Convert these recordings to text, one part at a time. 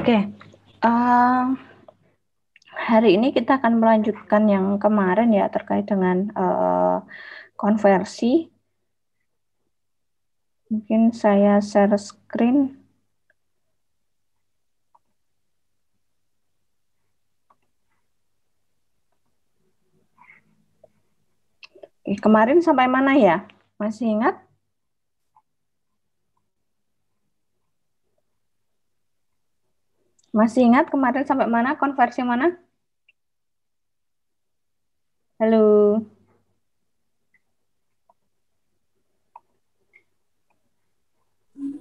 Oke, hari ini kita akan melanjutkan yang kemarin ya terkait dengan konversi. Mungkin saya share screen. Kemarin sampai mana ya? Masih ingat? Masih ingat kemarin sampai mana? Konversi mana? Halo.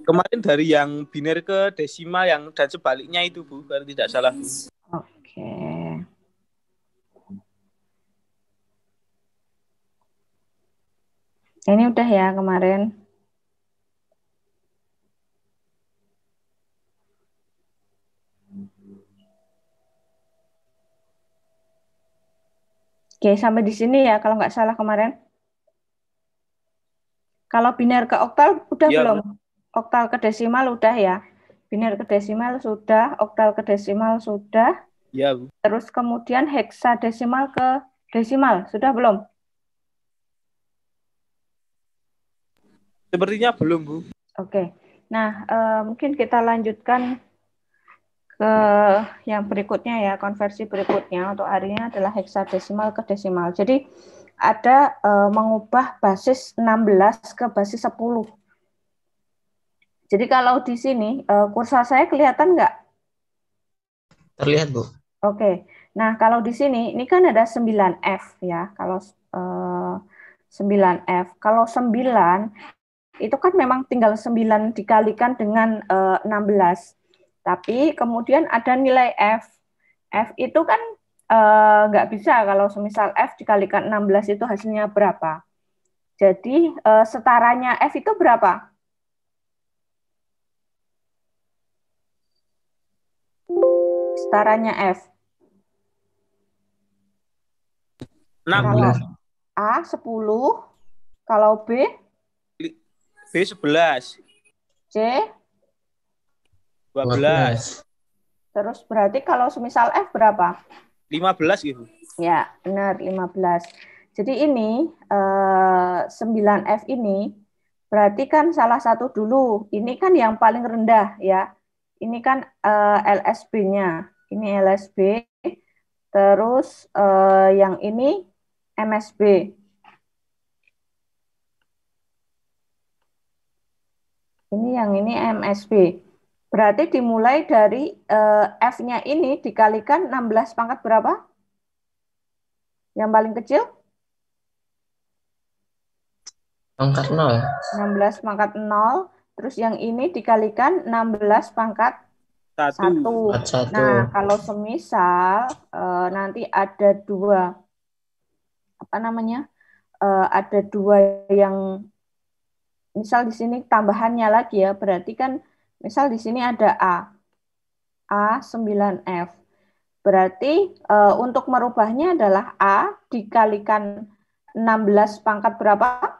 Kemarin dari yang biner ke desimal yang dan sebaliknya itu Bu, kalau tidak salah Bu. Oke. Ini udah ya kemarin. Oke, sampai di sini ya kalau nggak salah kemarin. Kalau biner ke oktal udah Ya, belum? Bu. Oktal ke desimal udah ya. Biner ke desimal sudah, oktal ke desimal sudah. Ya, Bu. Terus kemudian heksadesimal ke desimal sudah belum? Sepertinya belum Bu. Oke. Nah, mungkin kita lanjutkan ke yang berikutnya ya, konversi berikutnya untuk hari ini adalah heksadesimal ke desimal. Jadi ada mengubah basis 16 ke basis 10. Jadi kalau di sini kursor saya kelihatan nggak? Terlihat, Bu. Oke. Nah, kalau di sini ini kan ada 9F ya. Kalau 9F. Kalau 9 itu kan memang tinggal 9 dikalikan dengan 16. Tapi kemudian ada nilai F. F itu kan nggak bisa kalau semisal F dikalikan 16 itu hasilnya berapa. Jadi setaranya F itu berapa? Setaranya F. 16. Kalau A 10, kalau B B11, C 12, terus berarti kalau semisal F berapa? 15 gitu. Ya, benar 15. Jadi ini 9F ini berarti kan salah satu dulu. Ini kan yang paling rendah ya. Ini kan LSB-nya. Ini LSB. Terus yang ini MSB. Ini MSB. Berarti dimulai dari F-nya ini dikalikan 16 pangkat berapa? Yang paling kecil? Pangkat 0. 16 pangkat 0. Terus yang ini dikalikan 16 pangkat 1. Pangkat 1. Nah, kalau semisal nanti ada dua, apa namanya? Ada dua yang, misal di sini tambahannya lagi ya, berarti kan misal di sini ada A9F. Berarti untuk merubahnya adalah A dikalikan 16 pangkat berapa?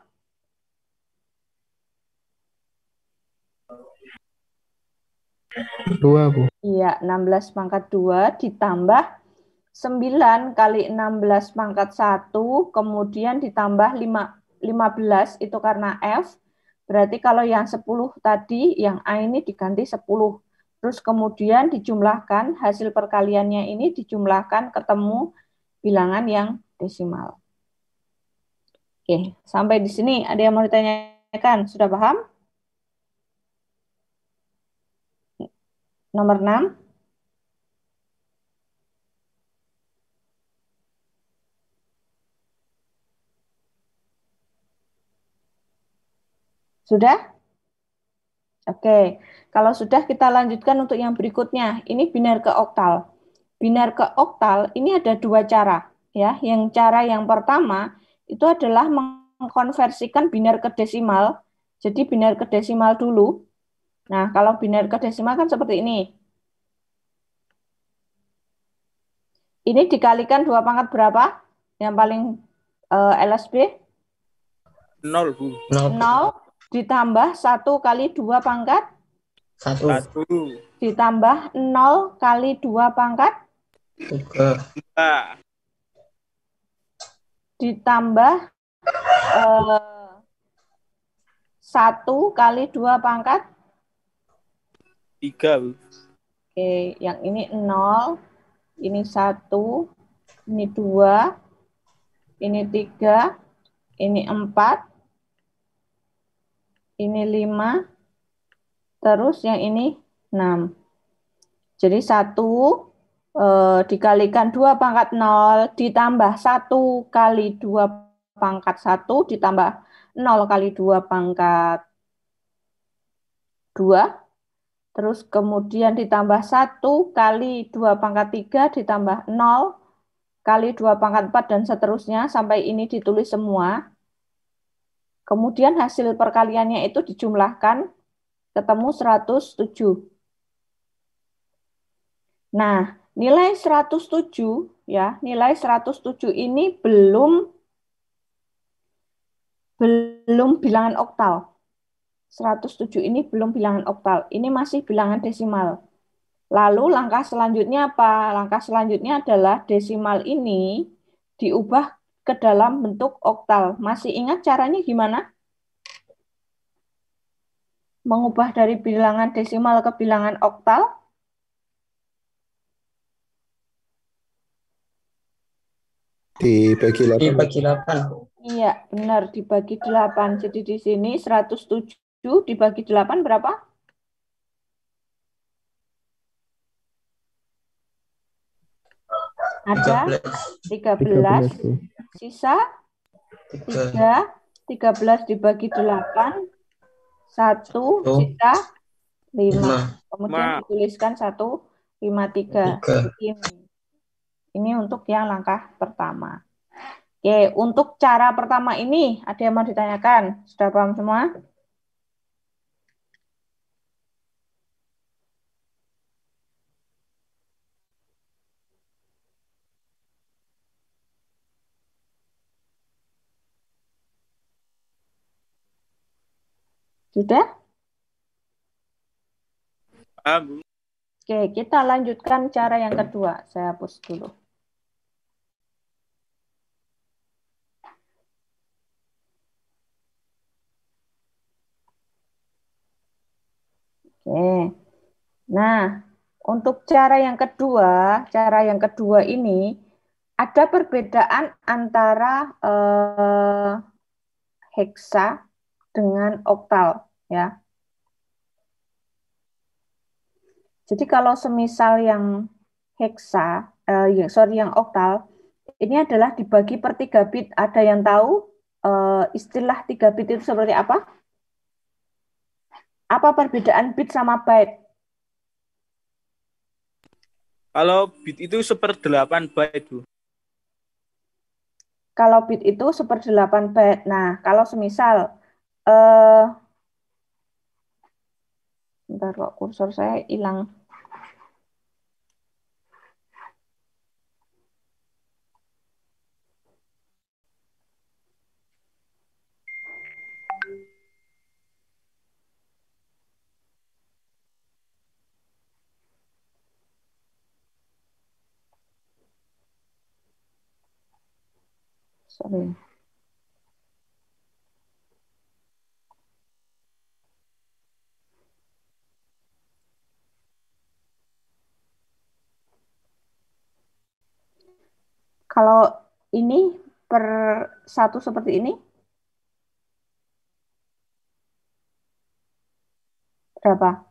Dua, Bu. Iya, 16 pangkat 2 ditambah 9 kali 16 pangkat 1, kemudian ditambah 15, itu karena F. Berarti kalau yang 10 tadi, yang A ini diganti 10. Terus kemudian dijumlahkan, hasil perkaliannya ini dijumlahkan ketemu bilangan yang desimal. Oke, sampai di sini ada yang mau ditanyakan? Sudah paham? Nomor 6. Sudah? Oke, kalau sudah kita lanjutkan untuk yang berikutnya. Ini binar ke oktal. Binar ke oktal ini ada dua cara. Ya, yang cara yang pertama itu adalah mengkonversikan binar ke desimal. Jadi binar ke desimal dulu. Nah, kalau binar ke desimal kan seperti ini. Ini dikalikan 2 pangkat berapa? Yang paling LSB? 0 Bu. 0 ditambah 1 kali 2 pangkat 1, 1, ditambah 0 kali 2 pangkat 3, 2, ditambah 1 kali 2 pangkat. 3, Bu. Oke, yang ini 0, ini 1, ini 2, ini 3, ini 4, ini 5, terus yang ini 6. Jadi 1 dikalikan 2 pangkat 0 ditambah 1 kali 2 pangkat 1 ditambah 0 kali 2 pangkat 2. Terus kemudian ditambah 1 kali 2 pangkat 3 ditambah 0 kali 2 pangkat 4 dan seterusnya sampai ini ditulis semua. Kemudian hasil perkaliannya itu dijumlahkan ketemu 107. Nah, nilai 107 ya, nilai 107 ini belum bilangan oktal. 107 ini belum bilangan oktal. Ini masih bilangan desimal. Lalu langkah selanjutnya apa? Langkah selanjutnya adalah desimal ini diubah ke dalam bentuk oktal. Masih ingat caranya gimana? Mengubah dari bilangan desimal ke bilangan oktal? Dibagi 8. dibagi 8. Iya, benar, dibagi 8. Jadi di sini 107 dibagi 8 berapa? Ada 13. 13, Bu. Sisa 3. 13 dibagi 8. 1, Satu. sisa 5. 5, Kemudian 5. dituliskan 153. 3. Ini untuk yang langkah pertama. Oke, untuk cara pertama ini ada yang mau ditanyakan? Sudah paham semua? Sudah? Bu. Oke, kita lanjutkan cara yang kedua. Saya hapus dulu. Oke. Nah, untuk cara yang kedua ini ada perbedaan antara heksa dengan oktal, ya. Jadi kalau semisal yang heksa, yang oktal, ini adalah dibagi per 3 bit. Ada yang tahu istilah 3 bit itu seperti apa? Apa perbedaan bit sama byte? Kalau bit itu 1/8 byte, Bu. Kalau bit itu 1/8 byte. Nah, kalau semisal, eh, bentar kok kursor saya hilang. Sorry. Kalau ini per 1 seperti ini, berapa?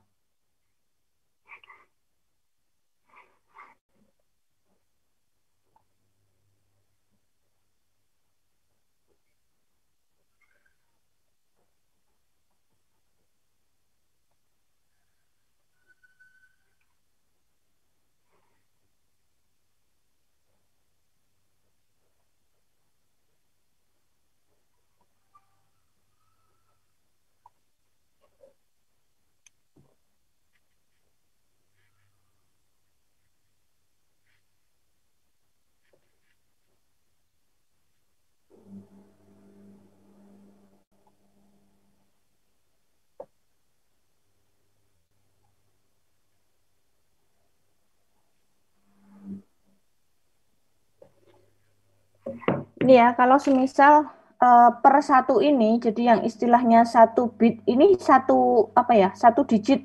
Ini ya, kalau semisal per satu ini, jadi yang istilahnya satu bit ini satu apa ya, satu digit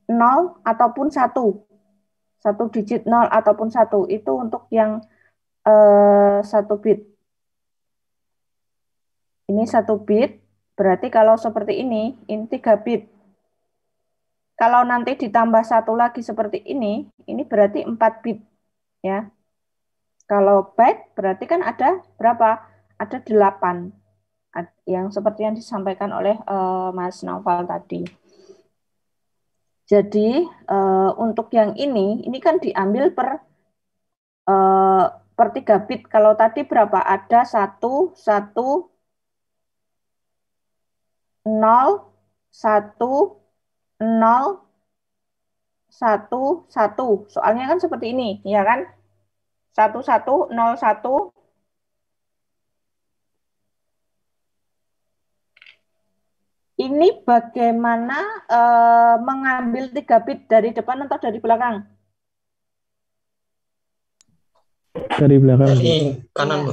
0 ataupun satu digit 0 ataupun satu itu untuk yang satu bit. Ini satu bit, berarti kalau seperti ini 3 bit. Kalau nanti ditambah satu lagi seperti ini berarti 4 bit ya. Kalau byte berarti kan ada berapa? Ada 8. Yang seperti yang disampaikan oleh Mas Naufal tadi. Jadi untuk yang ini kan diambil per 3 bit. Kalau tadi berapa? Ada 1, 1, 0, 1, 0, 1, 1. Soalnya kan seperti ini, ya kan? 1, 1, 0, 1. Ini bagaimana mengambil 3 bit dari depan atau dari belakang? Dari belakang. Dari kanan, Bu.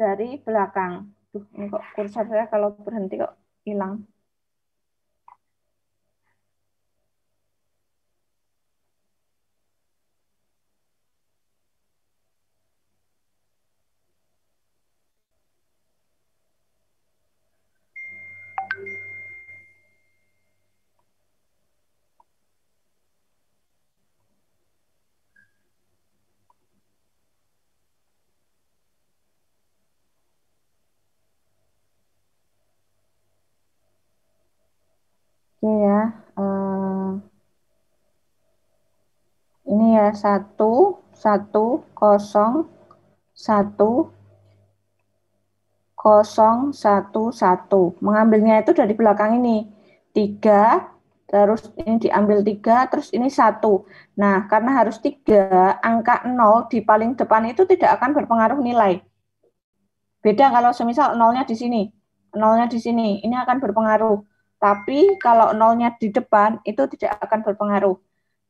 Dari belakang. Duh, ini kok kursor saya kalau berhenti kok hilang. Oke ya. Ini ya 1, 1, 0, 1, 0, 1, 1. Mengambilnya itu dari belakang ini. 3, terus ini diambil 3, terus ini 1. Nah, karena harus 3, angka 0 di paling depan itu tidak akan berpengaruh nilai. Beda kalau semisal nolnya di sini. Nolnya di sini, ini akan berpengaruh. Tapi kalau nolnya di depan, itu tidak akan berpengaruh.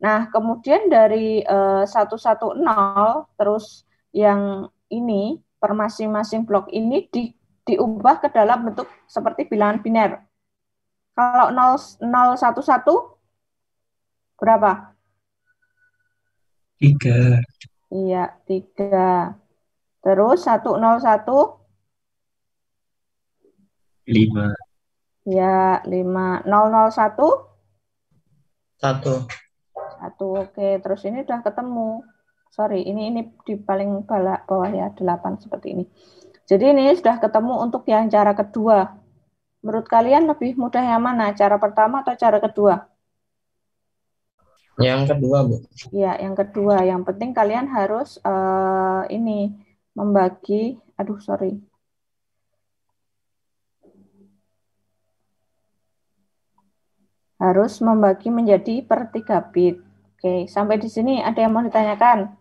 Nah, kemudian dari 110, terus yang ini, per masing-masing blok ini diubah ke dalam bentuk seperti bilangan biner. Kalau 011 berapa? 3. Iya, 3. Terus 101 5. ya 5. 001 1. 1. Oke, terus ini udah ketemu. Sorry, ini di paling bawah ya, 8 seperti ini. Jadi ini sudah ketemu untuk yang cara kedua. Menurut kalian lebih mudah yang mana? Cara pertama atau cara kedua? Yang kedua, Bu. Ya, yang kedua. Yang penting kalian harus ini membagi. Aduh, sorry. Harus membagi menjadi per 3 bit. Oke, sampai di sini ada yang mau ditanyakan?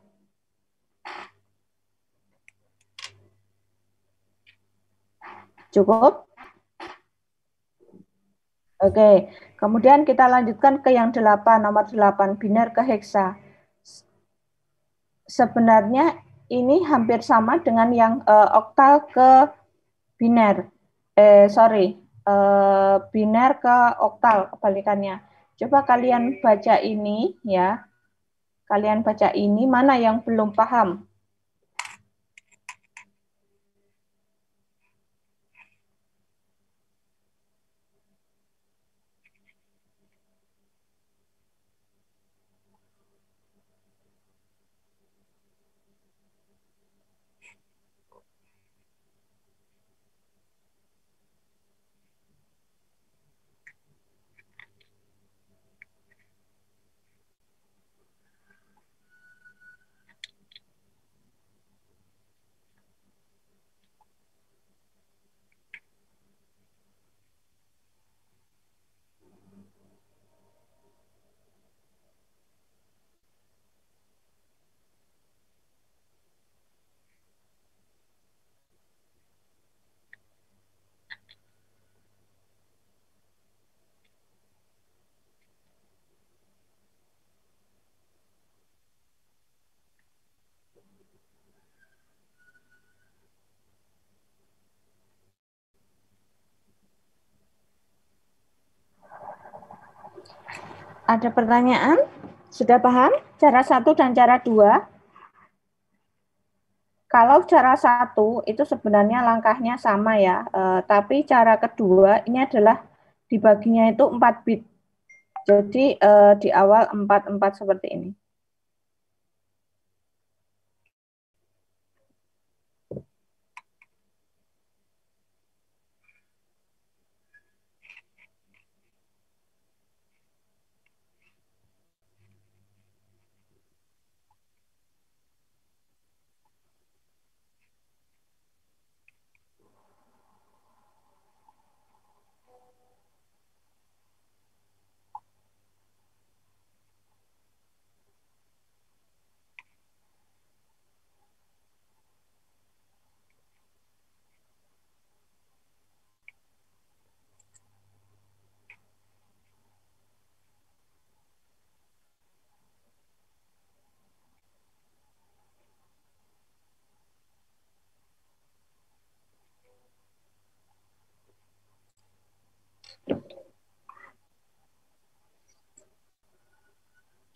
Cukup? Oke, kemudian kita lanjutkan ke yang 8, nomor 8, biner ke heksa. Sebenarnya ini hampir sama dengan yang oktal ke biner. Biner ke oktal, kebalikannya. Coba kalian baca ini ya. Kalian baca ini, mana yang belum paham? Ada pertanyaan? Sudah paham cara 1 dan cara 2? Kalau cara 1 itu sebenarnya langkahnya sama ya, tapi cara kedua ini adalah dibaginya itu 4 bit. Jadi di awal 4 seperti ini.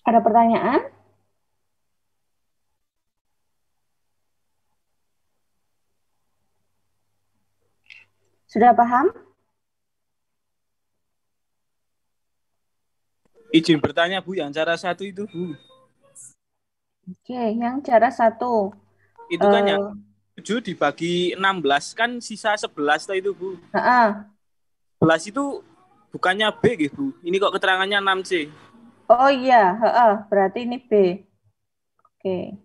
Ada pertanyaan? Sudah paham? Izin bertanya Bu, yang cara 1 itu Bu. Oke, yang cara 1. Itu kan yang 7 dibagi 16 kan sisa 11 itu Bu. 11 itu bukannya B gitu Bu. Ini kok keterangannya 6C. Oh iya, berarti ini B. Oke.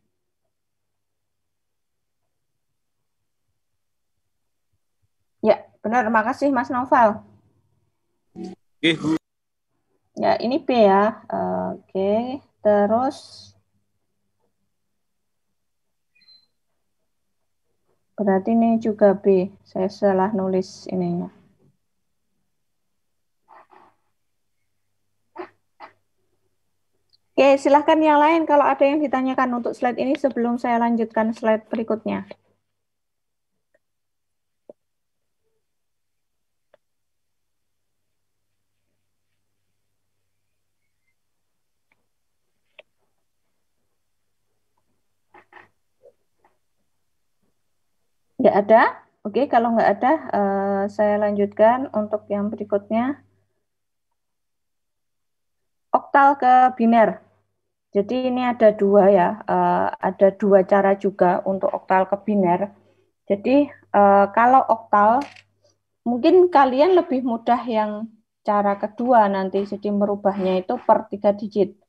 Ya, benar. Makasih Mas Noval. Oke Bu. Ya, ini B ya. Oke, terus berarti ini juga B. Saya salah nulis ininya. Oke, silahkan yang lain kalau ada yang ditanyakan untuk slide ini sebelum saya lanjutkan slide berikutnya. Nggak ada? Oke, kalau nggak ada, saya lanjutkan untuk yang berikutnya. Oktal ke biner. Jadi ini ada dua ya, ada dua cara juga untuk oktal ke biner. Jadi kalau oktal, mungkin kalian lebih mudah yang cara kedua nanti, jadi merubahnya itu per 3 digit.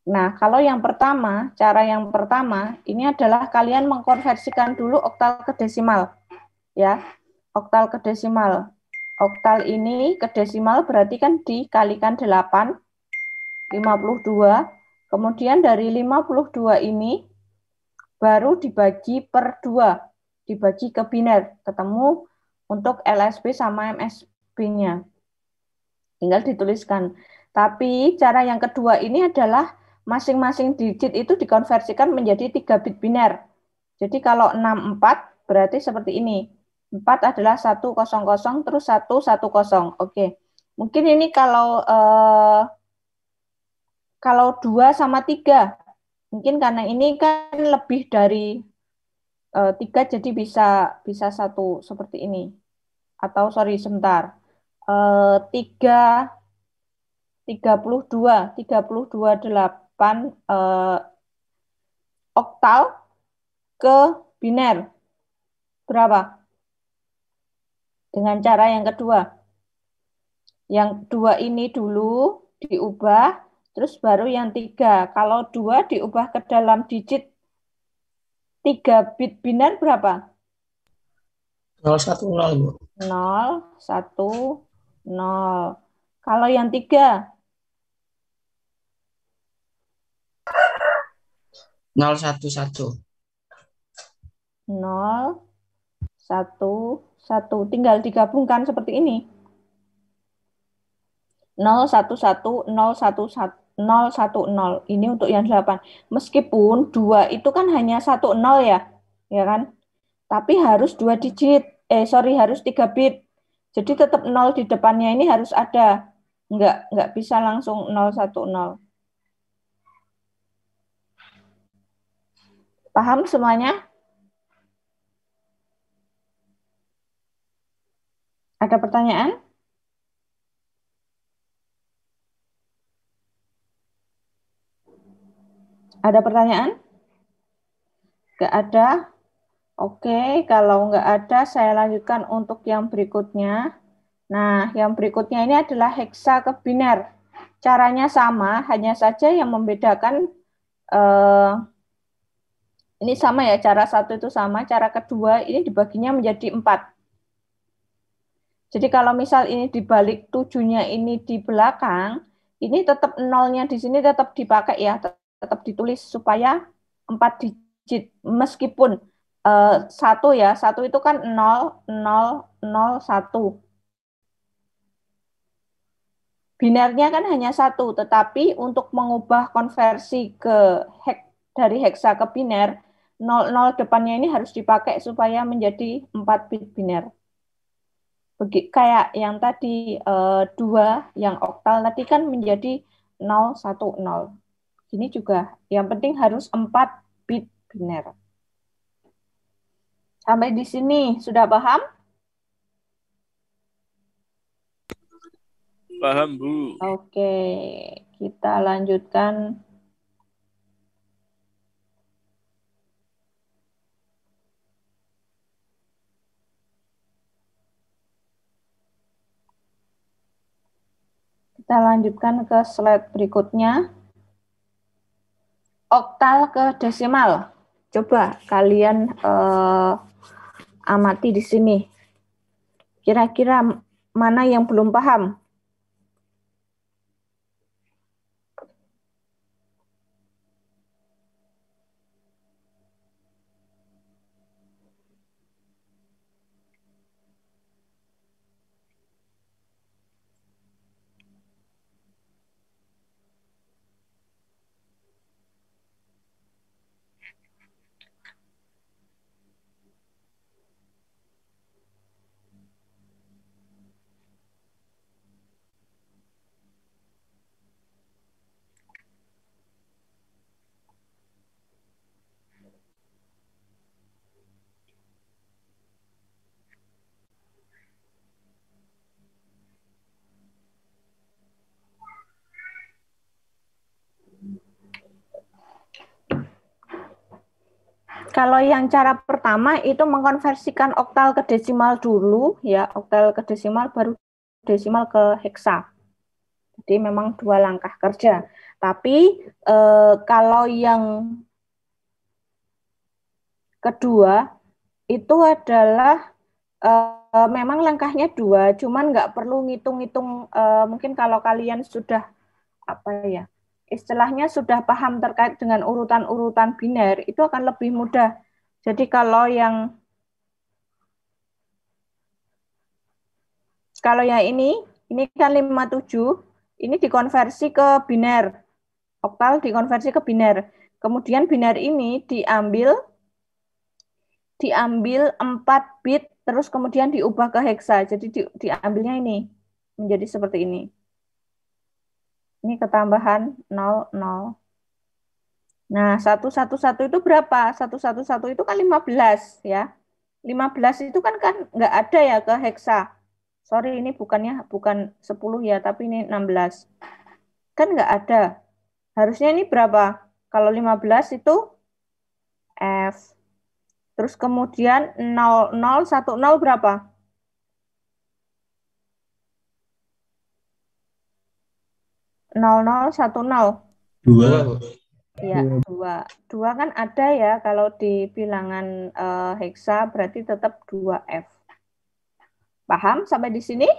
Nah, kalau yang pertama, cara yang pertama, ini adalah kalian mengkonversikan dulu oktal ke desimal. Ya, oktal ke desimal. Oktal ini ke desimal berarti kan dikalikan 8, 52. Kemudian dari 52 ini baru dibagi per 2, dibagi ke biner, ketemu untuk LSB sama MSB-nya. Tinggal dituliskan. Tapi cara yang kedua ini adalah masing-masing digit itu dikonversikan menjadi 3 bit biner. Jadi kalau 64 berarti seperti ini. 4 adalah 100 terus 110. Oke. Mungkin ini kalau 2 sama 3. Mungkin karena ini kan lebih dari 3 jadi bisa 1 seperti ini. Atau sorry sebentar. 32 8 oktal ke biner. Berapa? Dengan cara yang kedua. Yang 2 ini dulu diubah, terus baru yang 3. Kalau 2 diubah ke dalam digit 3 bit biner berapa? 010, Bu. 010. Kalau yang 3? 011. 011. Tinggal digabungkan seperti ini. 011, 011, 010. Ini untuk yang 8. Meskipun 2 itu kan hanya 1 0 ya. Ya kan? Tapi harus 2 digit. Harus 3 bit. Jadi tetap 0 di depannya ini harus ada. Nggak bisa langsung 010. Paham semuanya? Ada pertanyaan? Ada pertanyaan? Nggak ada? Oke, kalau nggak ada, saya lanjutkan untuk yang berikutnya. Nah, yang berikutnya ini adalah heksa ke biner. Caranya sama, hanya saja yang membedakan ini sama ya, cara satu itu sama, cara kedua ini dibaginya menjadi 4. Jadi kalau misal ini dibalik 7-nya ini di belakang, ini tetap nolnya di sini tetap dipakai ya, tetap ditulis supaya 4 digit. Meskipun satu ya, satu itu kan 0, 0, 0, 1. Binernya kan hanya satu, tetapi untuk mengubah konversi dari heksa ke biner, 00 depannya ini harus dipakai supaya menjadi 4 bit biner. Kayak yang tadi 2, yang oktal tadi kan menjadi 010. Ini juga yang penting harus 4 bit biner. Sampai di sini sudah paham? Paham, Bu. Oke, kita lanjutkan. Kita lanjutkan ke slide berikutnya. Oktal ke desimal. Coba kalian amati di sini. Kira-kira mana yang belum paham? Kalau yang cara pertama itu mengkonversikan oktal ke desimal dulu, ya, oktal ke desimal baru desimal ke heksa. Jadi memang 2 langkah kerja. Tapi kalau yang kedua itu adalah memang langkahnya 2, cuman nggak perlu ngitung-ngitung. Mungkin kalau kalian sudah istilahnya sudah paham terkait dengan urutan-urutan biner, itu akan lebih mudah. Jadi kalau yang ini kan 57, ini dikonversi ke biner. Oktal dikonversi ke biner. Kemudian biner ini diambil 4 bit, terus kemudian diubah ke heksa. Jadi diambilnya ini menjadi seperti ini. Ini ketambahan 00. Nah, 111 itu berapa? 111 itu kan 15 ya. 15 itu kan nggak ada ya ke heksa. Sorry, ini bukan 10 ya, tapi ini 16. Kan nggak ada. Harusnya ini berapa? Kalau 15 itu F. Terus kemudian 0010 berapa? 0010. 2. Ya, 2. 2 kan ada ya, kalau di bilangan heksa berarti tetap 2F. Paham sampai di sini?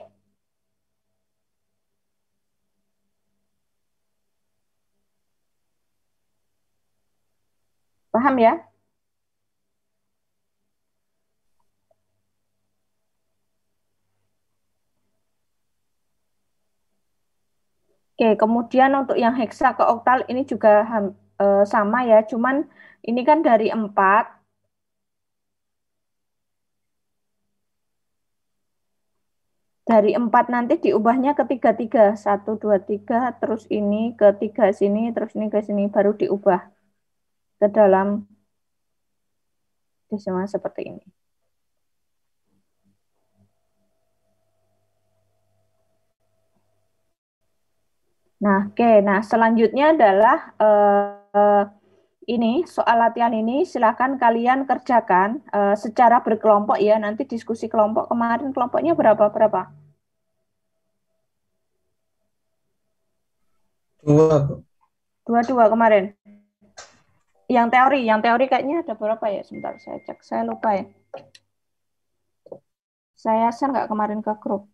Paham ya? Oke, kemudian untuk yang heksa ke oktal ini juga sama ya, cuman ini kan dari 4. Dari 4 nanti diubahnya ke 3, 1, 2, 3, terus ini ke 3 sini, terus ini ke sini, baru diubah ke dalam desimal seperti ini. Nah, oke. Nah, selanjutnya adalah ini soal latihan ini silakan kalian kerjakan secara berkelompok ya. Nanti diskusi kelompok. Kemarin kelompoknya berapa? 2, Bu. 2 kemarin. Yang teori kayaknya ada berapa ya? Sebentar saya cek. Saya lupa ya. Saya share nggak kemarin ke grup.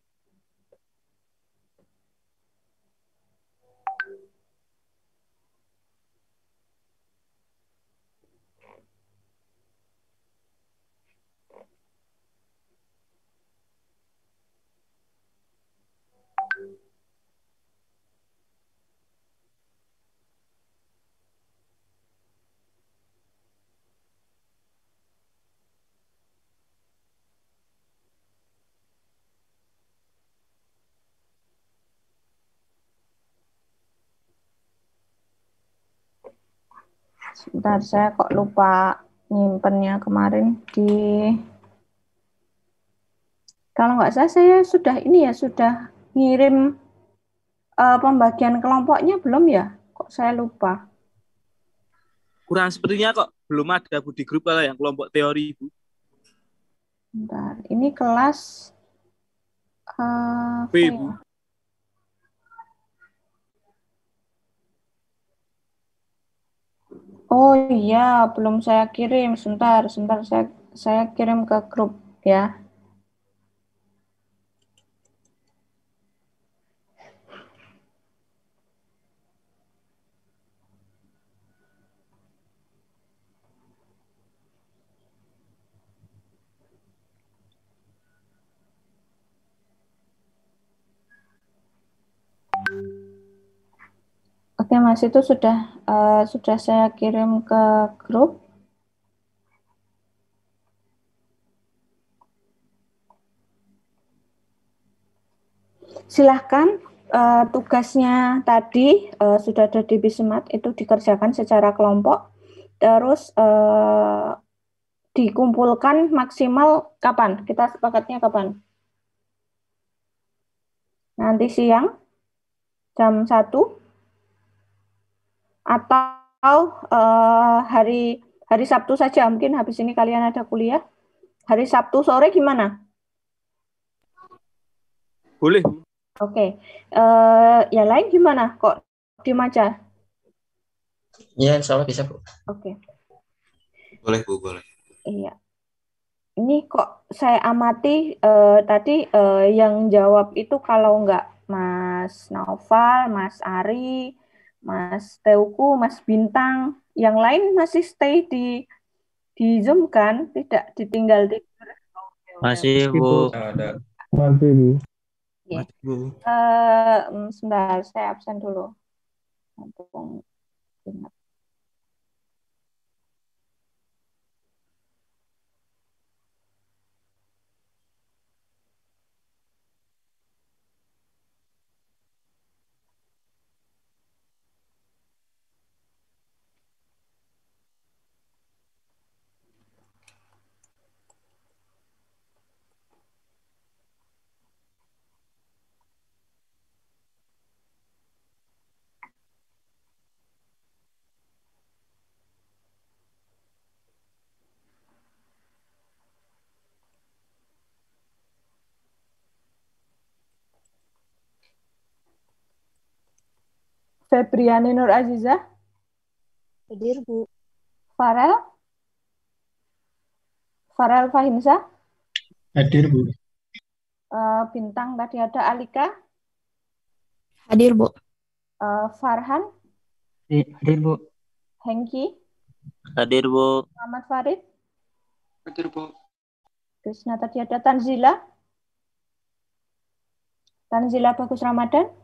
Sebentar, saya kok lupa nyimpennya kemarin di... Kalau nggak salah saya sudah ini ya, sudah ngirim pembagian kelompoknya belum ya? Kok saya lupa. Kurang sepertinya kok belum ada Bu di grup kalau yang kelompok teori Bu. Bentar, ini kelas B Bu. ya? Oh iya, belum saya kirim. Sebentar saya kirim ke grup ya. Oke Mas, itu sudah saya kirim ke grup. Silahkan tugasnya tadi sudah ada di Bismart, itu dikerjakan secara kelompok. Terus dikumpulkan maksimal kapan? Kita sepakatnya kapan? Nanti siang jam 1 atau hari Sabtu saja, mungkin habis ini kalian ada kuliah. Hari Sabtu sore gimana? Boleh Bu. Oke. Yang lain gimana? Kok diem aja? Ya, insya Allah bisa, Bu. Oke. Boleh, Bu, boleh. Iya. Ini kok saya amati tadi yang jawab itu kalau nggak Mas Naufal, Mas Ari, Mas Teuku, Mas Bintang, yang lain masih stay di Zoom kan? Tidak ditinggal di... Masih, Bu. Ada. Masih, Bu. Masih, Bu. Sebentar, saya absen dulu. Mumpung ingat. Febriani Nur Azizah. Hadir, Bu. Farel Fahimsa. Hadir, Bu. Bintang tadi ada Alika. Hadir, Bu. Farhan. Hadir, Bu. Hengki. Hadir, Bu. Muhammad Farid. Hadir, Bu. Krisna tadi ada Tanzila Bagus Ramadan.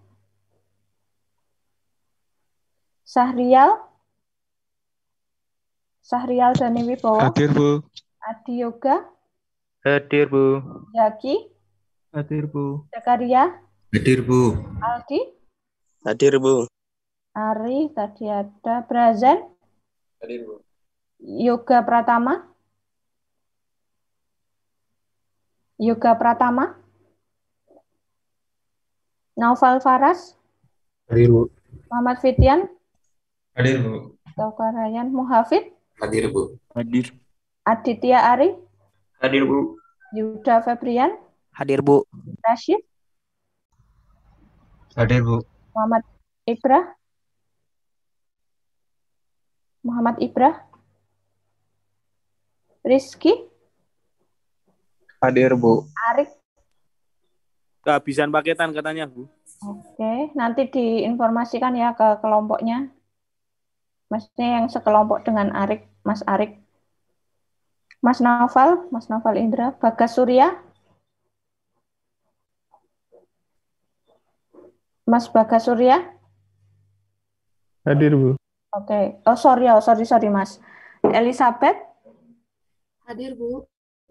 Sahrial Dani Wibowo. Hadir, Bu. Adi Yoga. Hadir, Bu. Yaki. Hadir, Bu. Zakaria, Hadir, Bu. Aldi, Hadir, Bu. Ari, tadi ada Brazen, Hadir, Bu. Yoga Pratama, Naufal Faras, Hadir, Bu. Muhammad Fitian, Hadir, Bu. Tauka Ryan, Muhafid, Hadir, Bu. Hadir. Aditya Ari, Hadir, Bu. Yuda Febrian, Hadir, Bu. Rashid, Hadir, Bu. Muhammad Ibrah, Rizky, Hadir, Bu. Arik. Kehabisan paketan katanya, Bu. Oke, nanti diinformasikan ya ke kelompoknya. Maksudnya yang sekelompok dengan Arik, Mas Arik. Mas Noval Indra, Bagas Surya, Mas Bagas Surya. Hadir, Bu. Oke. Oh, sorry, Mas. Elizabeth, Hadir, Bu.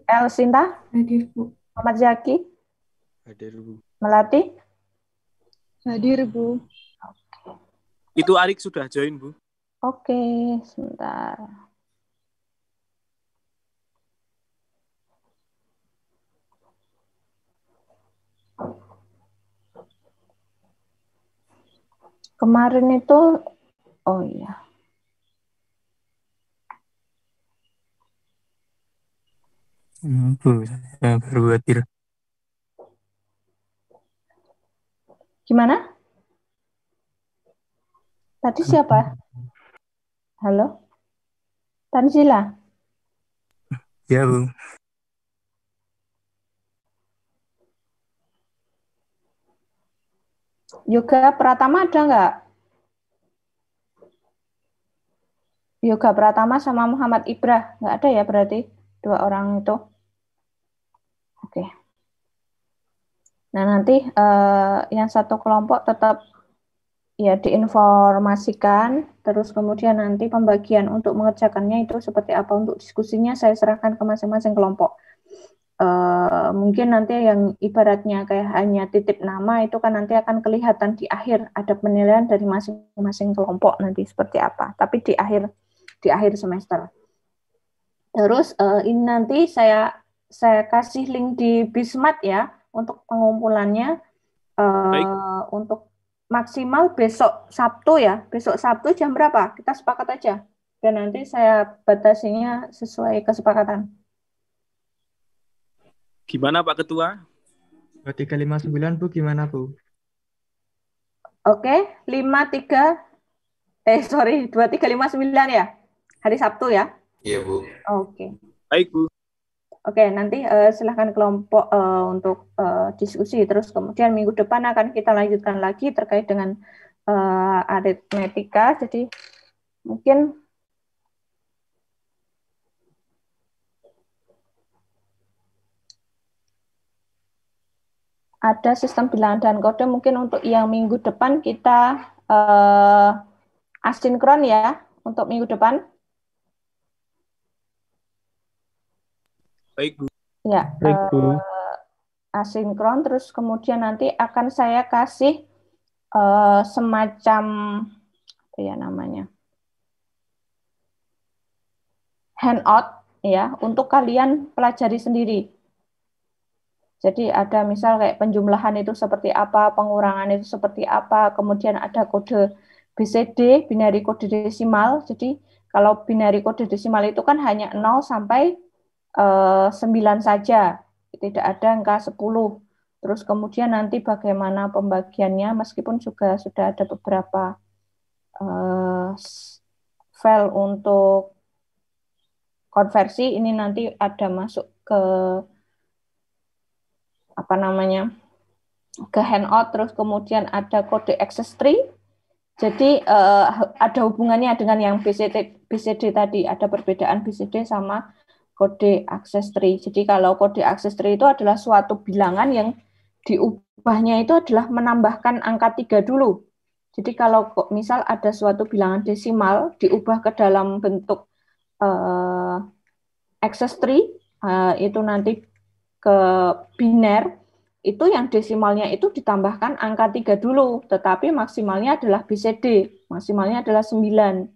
Elsinta, Hadir, Bu. Muhammad Zaki, Hadir, Bu. Melati. Hadir, Bu. Itu Arik sudah join, Bu. Oke, sebentar. Kemarin itu, oh iya. Bu, saya baru hadir. Gimana? Tadi siapa? Halo? Tanzila? Ya, Bu. Yoga Pratama ada nggak? Yoga Pratama sama Muhammad Ibrah. Nggak ada ya berarti? Dua orang itu. Oke. Nah, nanti yang satu kelompok tetap ya diinformasikan, terus kemudian nanti pembagian untuk mengerjakannya itu seperti apa, untuk diskusinya saya serahkan ke masing-masing kelompok. Mungkin nanti yang ibaratnya kayak hanya titip nama itu kan nanti akan kelihatan di akhir, ada penilaian dari masing-masing kelompok nanti seperti apa, tapi di akhir semester. Terus ini nanti saya kasih link di Bismat ya untuk pengumpulannya, untuk maksimal besok Sabtu ya. Besok Sabtu jam berapa? Kita sepakat aja. Dan nanti saya batasinya sesuai kesepakatan. Gimana Pak Ketua? 2359, Bu, gimana, Bu? Oke, 2359 ya? Hari Sabtu ya? Iya, Bu. Oke. Baik, Bu. Oke, nanti silahkan kelompok untuk diskusi. Terus kemudian minggu depan akan kita lanjutkan lagi terkait dengan aritmetika. Jadi mungkin ada sistem bilangan dan kode. Mungkin untuk yang minggu depan kita asinkron ya untuk minggu depan. Baik, Bu. Ya, Baik, Bu. asinkron, terus kemudian nanti akan saya kasih semacam apa ya namanya, handout ya untuk kalian pelajari sendiri. Jadi ada misal kayak penjumlahan itu seperti apa, pengurangan itu seperti apa, kemudian ada kode BCD, binary kode desimal. Jadi kalau binary kode desimal itu kan hanya 0 sampai 9 saja, tidak ada angka 10. Terus kemudian nanti bagaimana pembagiannya, meskipun juga sudah ada beberapa file untuk konversi, ini nanti ada masuk ke apa namanya, ke handout, terus kemudian ada kode access tree. Jadi ada hubungannya dengan yang BCD tadi, ada perbedaan BCD sama kode access tree. Jadi kalau kode access tree itu adalah suatu bilangan yang diubahnya itu adalah menambahkan angka 3 dulu. Jadi kalau misal ada suatu bilangan desimal diubah ke dalam bentuk access tree, itu nanti ke biner, itu yang desimalnya itu ditambahkan angka 3 dulu, tetapi maksimalnya adalah BCD, maksimalnya adalah 9.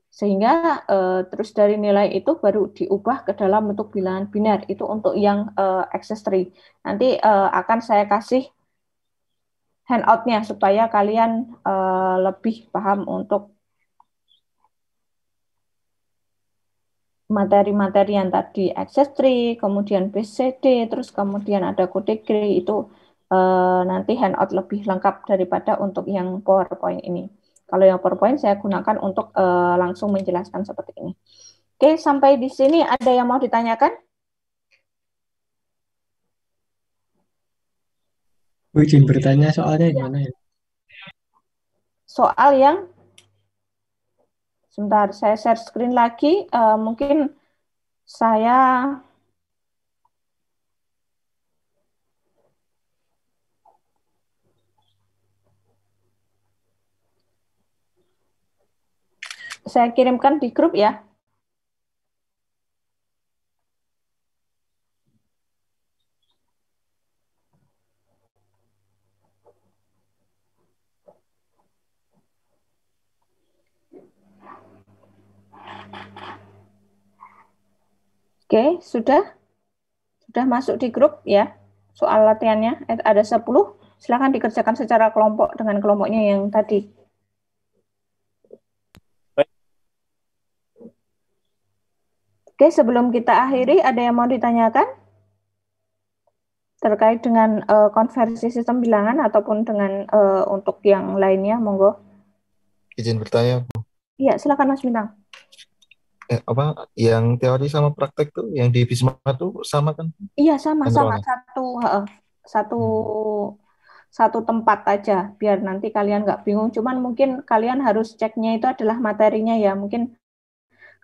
Sehingga terus dari nilai itu baru diubah ke dalam bentuk bilangan biner. Itu untuk yang accessory. Nanti akan saya kasih handout-nya supaya kalian lebih paham untuk materi-materi yang tadi accessory, kemudian BCD, terus kemudian ada kode Gray, itu nanti handout lebih lengkap daripada untuk yang PowerPoint ini. Kalau yang PowerPoint saya gunakan untuk langsung menjelaskan seperti ini. Oke, sampai di sini ada yang mau ditanyakan? Bu, izin bertanya soalnya gimana ya? Soal yang sebentar, saya share screen lagi. Mungkin saya kirimkan di grup ya. Oke, sudah masuk di grup ya. Soal latihannya ada 10. Silakan dikerjakan secara kelompok dengan kelompoknya yang tadi. Oke, sebelum kita akhiri, ada yang mau ditanyakan terkait dengan konversi sistem bilangan ataupun dengan untuk yang lainnya, monggo. Izin bertanya, Bu. Iya, silakan Mas Bintang. Yang teori sama praktek tuh, yang di Bisma tuh sama kan? Iya, sama Kontrolnya. satu tempat aja, biar nanti kalian nggak bingung. Cuman mungkin kalian harus ceknya itu adalah materinya ya. Mungkin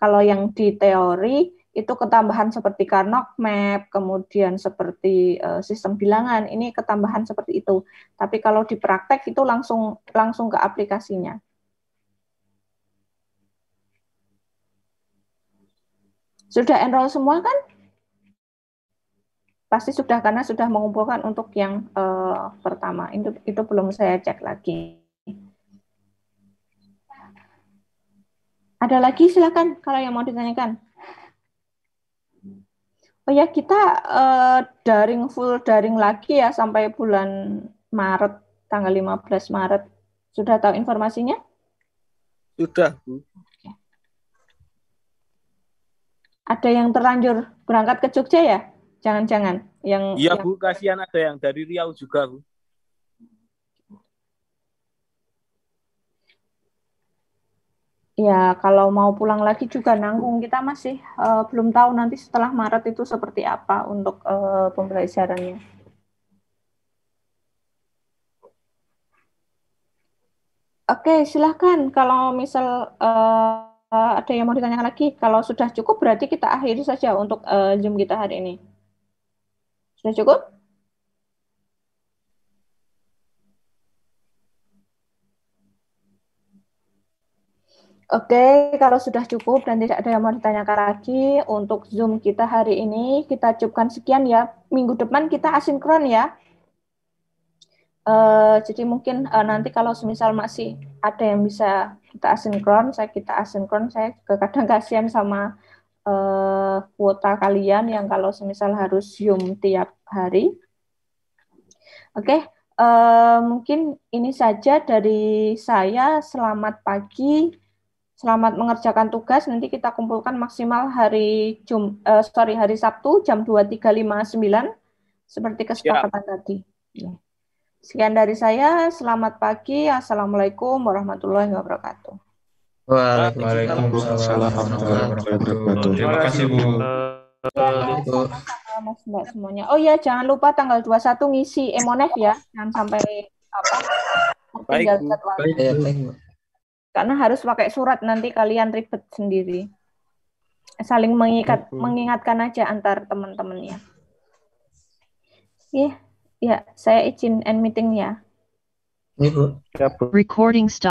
kalau yang di teori itu ketambahan seperti Carnot Map, kemudian seperti sistem bilangan, ini ketambahan seperti itu. Tapi kalau di praktek itu langsung ke aplikasinya. Sudah enroll semua kan? Pasti sudah, karena sudah mengumpulkan untuk yang pertama. Itu belum saya cek lagi. Ada lagi, silakan kalau yang mau ditanyakan. Oh ya, kita full daring lagi ya sampai bulan Maret, tanggal 15 Maret. Sudah tahu informasinya? Sudah, Bu. Ada yang terlanjur berangkat ke Jogja ya? Jangan-jangan. Iya, Bu, kasihan ada yang dari Riau juga, Bu. Ya, kalau mau pulang lagi juga nanggung. Kita masih belum tahu nanti setelah Maret itu seperti apa untuk pembelajarannya. Oke, silahkan. Kalau misal ada yang mau ditanyakan lagi, kalau sudah cukup berarti kita akhiri saja untuk Zoom kita hari ini. Sudah cukup? Oke, kalau sudah cukup dan tidak ada yang mau ditanyakan lagi untuk Zoom kita hari ini, kita cukupkan sekian ya. Minggu depan kita asinkron ya. Jadi mungkin nanti kalau semisal masih ada yang bisa kita asinkron, saya juga kadang kasihan sama kuota kalian yang kalau semisal harus Zoom tiap hari. Oke, mungkin ini saja dari saya. Selamat pagi, selamat mengerjakan tugas. Nanti kita kumpulkan maksimal hari Sabtu jam 23.59 seperti kesepakatan tadi. Ya. Sekian dari saya, selamat pagi, Assalamualaikum warahmatullahi wabarakatuh. Waalaikumsalam warahmatullahi wabarakatuh. Terima kasih, Bu. Mas Mbak semuanya. Oh ya, jangan lupa tanggal 21 ngisi Emonef ya, jangan sampai tinggal jadwal. Karena harus pakai surat, nanti kalian ribet sendiri. Saling mengingatkan aja antar teman-temannya. Ya, saya izin end meeting ya. Ini, Bu. Recording stop.